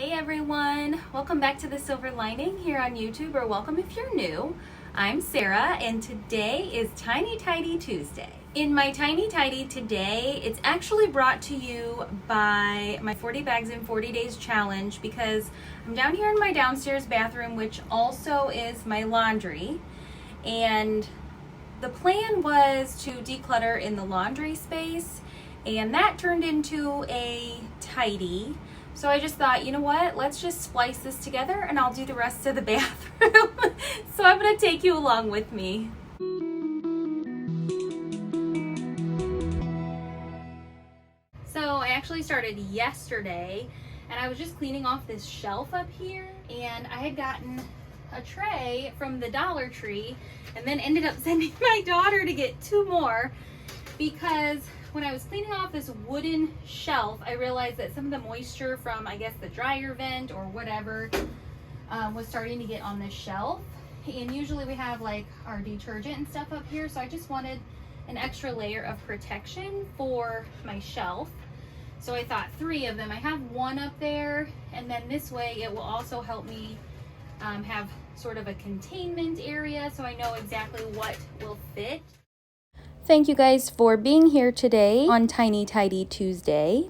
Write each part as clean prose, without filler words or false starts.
Hey everyone, welcome back to The Silver Lining here on YouTube, or welcome if you're new. I'm Sarah and today is Tiny Tidy Tuesday. In my Tiny Tidy today, it's actually brought to you by my 40 Bags in 40 Days challenge because I'm down here in my downstairs bathroom, which also is my laundry, and the plan was to declutter in the laundry space, and that turned into a tidy. So I just thought, you know what, let's just splice this together and I'll do the rest of the bathroom. So I'm gonna take you along with me. So I actually started yesterday and I was just cleaning off this shelf up here, and I had gotten a tray from the Dollar Tree and then ended up sending my daughter to get 2 more because when I was cleaning off this wooden shelf, I realized that some of the moisture from, I guess, the dryer vent or whatever was starting to get on this shelf. And usually we have like our detergent and stuff up here, so I just wanted an extra layer of protection for my shelf. So I thought 3 of them. I have 1 up there, and then this way it will also help me have sort of a containment area so I know exactly what will fit. Thank you guys for being here today on Tiny Tidy Tuesday.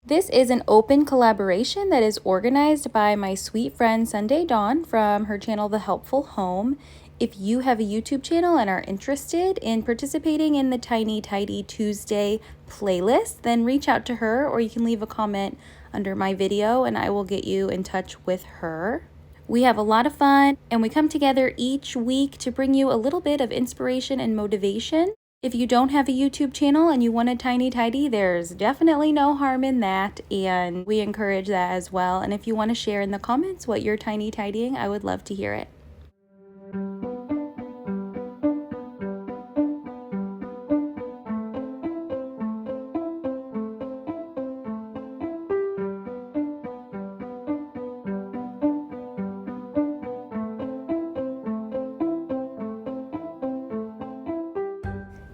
This is an open collaboration that is organized by my sweet friend Sunday Dawn from her channel The Helpful Home. If you have a YouTube channel and are interested in participating in the Tiny Tidy Tuesday playlist, then reach out to her, or you can leave a comment under my video and I will get you in touch with her. We have a lot of fun and we come together each week to bring you a little bit of inspiration and motivation. If you don't have a YouTube channel and you want a tiny tidy, there's definitely no harm in that, and we encourage that as well. And if you want to share in the comments what you're tiny tidying, I would love to hear it.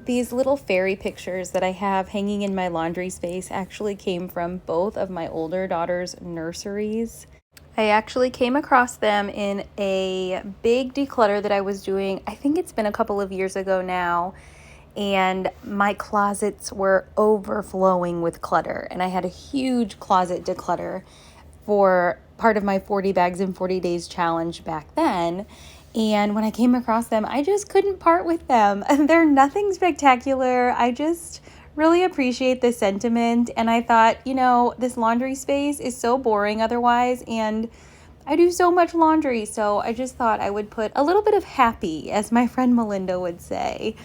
These little fairy pictures that I have hanging in my laundry space actually came from both of my older daughters' nurseries. I actually came across them in a big declutter that I was doing. I think it's been a couple of years ago now, and my closets were overflowing with clutter, and I had a huge closet declutter for part of my 40 Bags in 40 Days challenge back then. And when I came across them, I just couldn't part with them. They're nothing spectacular. I just really appreciate the sentiment. And I thought, you know, this laundry space is so boring otherwise, and I do so much laundry. So I just thought I would put a little bit of happy, as my friend Melinda would say.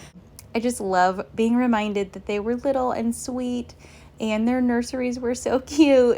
I just love being reminded that they were little and sweet, and their nurseries were so cute.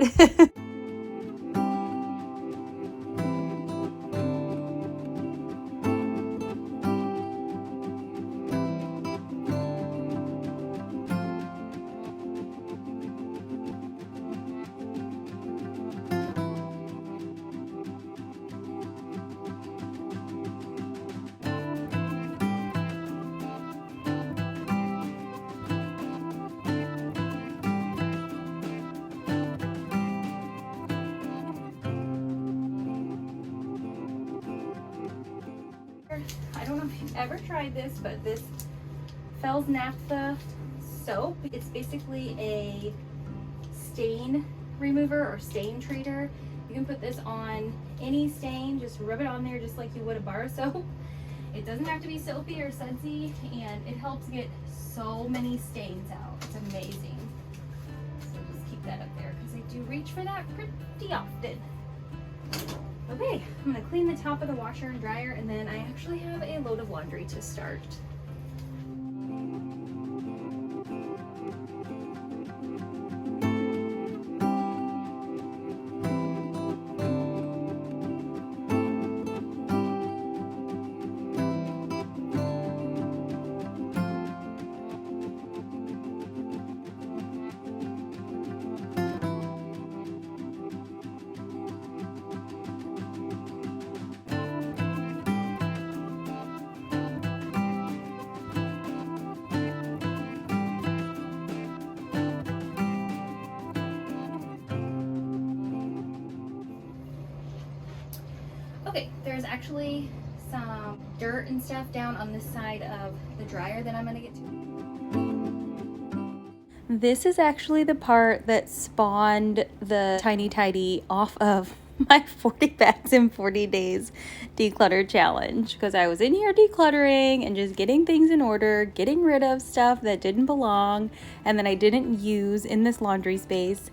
I don't know if you've ever tried this, but this FAVES naphtha soap, it's basically a stain remover or stain treater. You can put this on any stain, just rub it on there just like you would a bar of soap. It doesn't have to be soapy or sudsy, and it helps get so many stains out. It's amazing. So just keep that up there because I do reach for that pretty often. Okay, I'm gonna clean the top of the washer and dryer, and then I actually have a load of laundry to start. Okay, there's actually some dirt and stuff down on this side of the dryer that I'm gonna get to. This is actually the part that spawned the tiny tidy off of my 40 bags in 40 days declutter challenge, because I was in here decluttering and just getting things in order, getting rid of stuff that didn't belong and that I didn't use in this laundry space.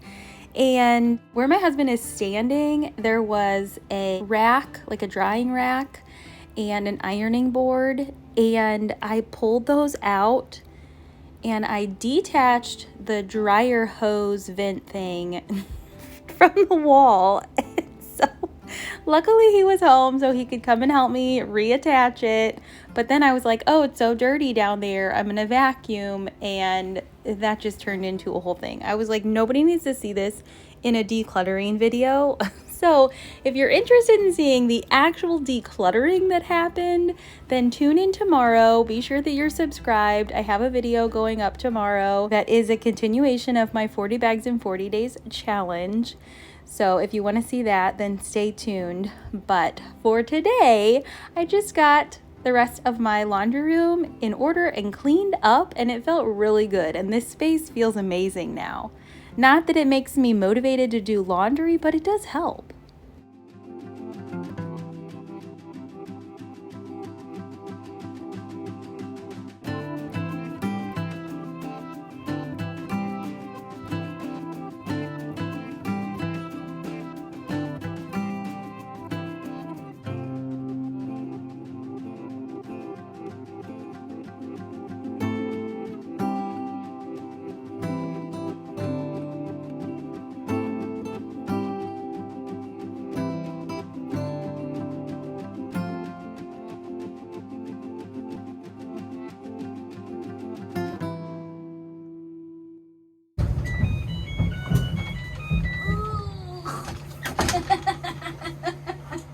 And where my husband is standing, there was a rack, like a drying rack, and an ironing board, and I pulled those out and I detached the dryer hose vent thing from the wall. So luckily he was home so he could come and help me reattach it. But then I was like, oh, it's so dirty down there, I'm gonna vacuum, and that just turned into a whole thing. I was like, nobody needs to see this in a decluttering video. So if you're interested in seeing the actual decluttering that happened, then tune in tomorrow. Be sure that you're subscribed. I have a video going up tomorrow that is a continuation of my 40 bags in 40 days challenge. So if you want to see that, then stay tuned. But for today, I just got the rest of my laundry room in order and cleaned up, and it felt really good. And this space feels amazing now. Not that it makes me motivated to do laundry, but it does help.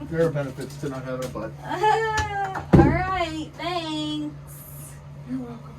There are benefits to not having a butt. All right, thanks. You're welcome.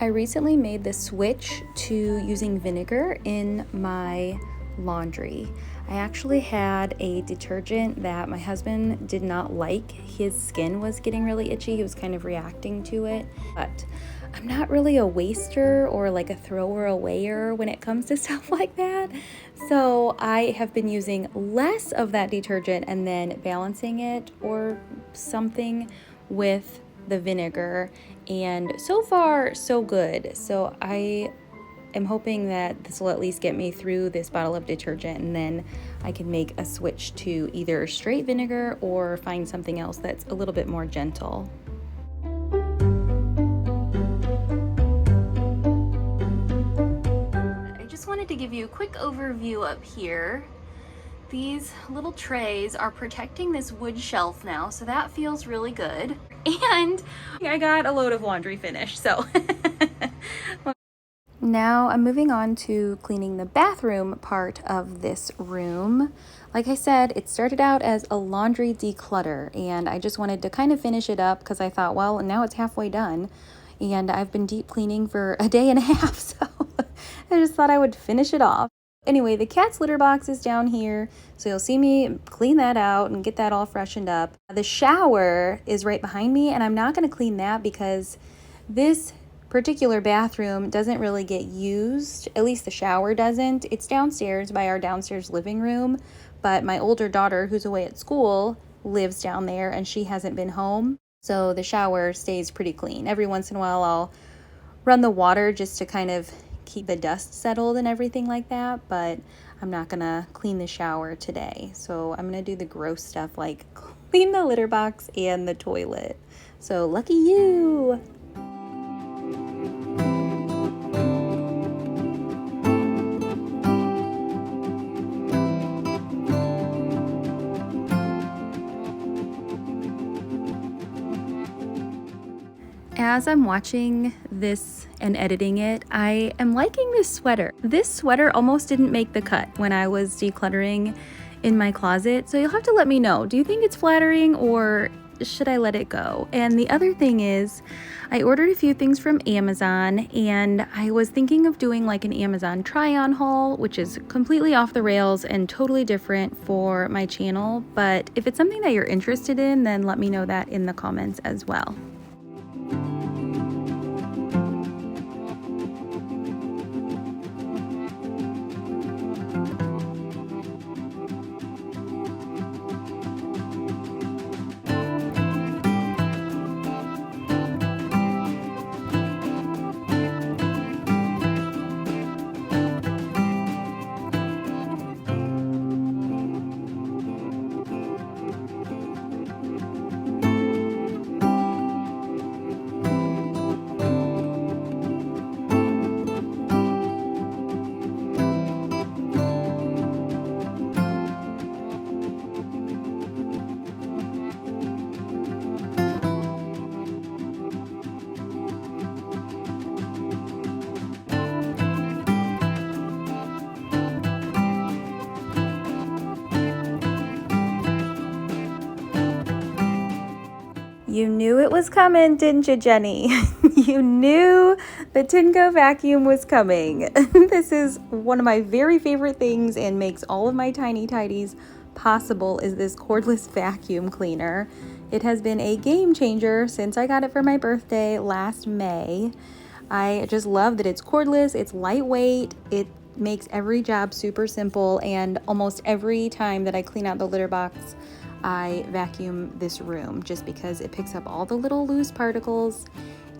I recently made the switch to using vinegar in my laundry. I actually had a detergent that my husband did not like. His skin was getting really itchy. He was kind of reacting to it. But I'm not really a waster or like a thrower awayer when it comes to stuff like that. So I have been using less of that detergent and then balancing it or something with the vinegar, and so far so good. So I am hoping that this will at least get me through this bottle of detergent, and then I can make a switch to either straight vinegar or find something else that's a little bit more gentle. I just wanted to give you a quick overview up here. These little trays are protecting this wood shelf now, so that feels really good. And I got a load of laundry finished, so. Now I'm moving on to cleaning the bathroom part of this room. Like I said, it started out as a laundry declutter, and I just wanted to kind of finish it up because I thought, well, now it's halfway done. And I've been deep cleaning for a day and a half, so I just thought I would finish it off. Anyway, the cat's litter box is down here, so you'll see me clean that out and get that all freshened up. The shower is right behind me, and I'm not going to clean that because this particular bathroom doesn't really get used. At least the shower doesn't. It's downstairs by our downstairs living room, but my older daughter, who's away at school, lives down there, and she hasn't been home. So the shower stays pretty clean. Every once in a while, I'll run the water just to kind of keep the dust settled and everything like that, but I'm not gonna clean the shower today. So I'm gonna do the gross stuff like clean the litter box and the toilet. So lucky you! As I'm watching this and editing it, I am liking this sweater. This sweater almost didn't make the cut when I was decluttering in my closet, so you'll have to let me know. Do you think it's flattering or should I let it go? And the other thing is, I ordered a few things from Amazon and I was thinking of doing like an Amazon try-on haul, which is completely off the rails and totally different for my channel. But if it's something that you're interested in, then let me know that in the comments as well. You knew it was coming, didn't you, Jenny? You knew the Tinko vacuum was coming. This is one of my very favorite things and makes all of my tiny tidies possible is this cordless vacuum cleaner. It has been a game changer since I got it for my birthday last May. I just love that it's cordless, it's lightweight, it makes every job super simple, and almost every time that I clean out the litter box, I vacuum this room just because it picks up all the little loose particles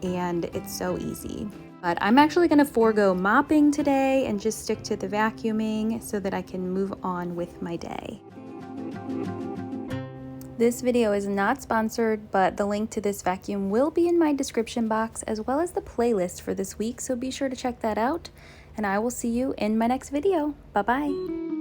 and it's so easy. But I'm actually going to forego mopping today and just stick to the vacuuming so that I can move on with my day. This video is not sponsored, but the link to this vacuum will be in my description box as well as the playlist for this week, so be sure to check that out, and I will see you in my next video. Bye-bye.